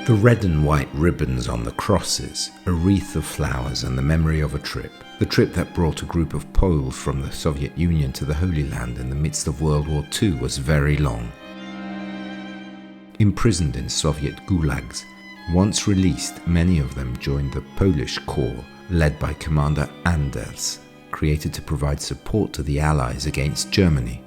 The red and white ribbons on the crosses, a wreath of flowers and the memory of a trip. The trip that brought a group of Poles from the Soviet Union to the Holy Land in the midst of World War II was very long. Imprisoned in Soviet gulags, once released, many of them joined the Polish Corps, led by Commander Anders, created to provide support to the Allies against Germany.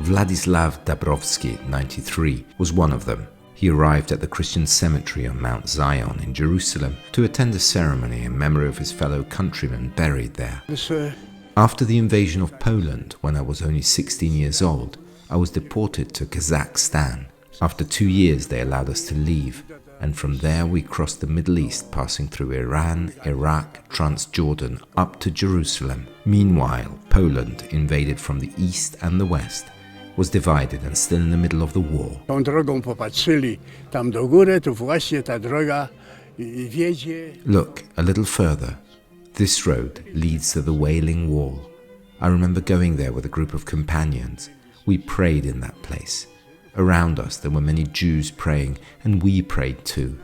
Wladyslaw Dabrowski, 93, was one of them. He arrived at the Christian cemetery on Mount Zion in Jerusalem to attend a ceremony in memory of his fellow countrymen buried there. After the invasion of Poland, when I was only 16 years old, I was deported to Kazakhstan. After 2 years, they allowed us to leave, and from there we crossed the Middle East, passing through Iran, Iraq, Transjordan, up to Jerusalem. Meanwhile, Poland, invaded from the east and the west, was divided and still in the middle of the war. Look, a little further. This road leads to the Wailing Wall. I remember going there with a group of companions. We prayed in that place. Around us there were many Jews praying, and we prayed too.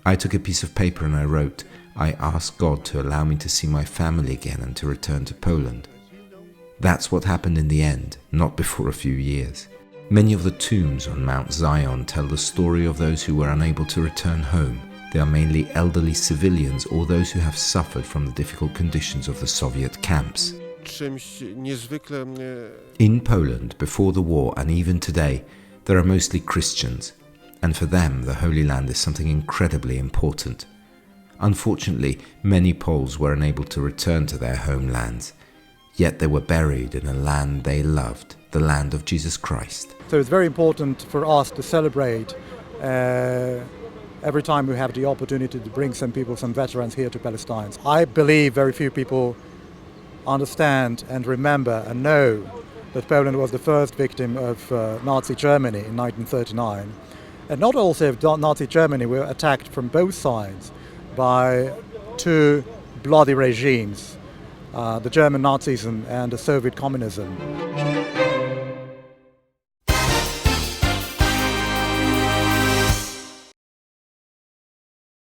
I took a piece of paper and I wrote, I ask God to allow me to see my family again and to return to Poland. That's what happened in the end, not before a few years. Many of the tombs on Mount Zion tell the story of those who were unable to return home. They are mainly elderly civilians or those who have suffered from the difficult conditions of the Soviet camps. In Poland, before the war and even today, there are mostly Christians, and for them the Holy Land is something incredibly important. Unfortunately, many Poles were unable to return to their homelands. Yet they were buried in a land they loved, the land of Jesus Christ. So it's very important for us to celebrate every time we have the opportunity to bring some people, some veterans here to Palestine. I believe very few people understand and remember and know that Poland was the first victim of Nazi Germany in 1939. And not also Nazi Germany were attacked from both sides by two bloody regimes. The German Nazism and the Soviet communism.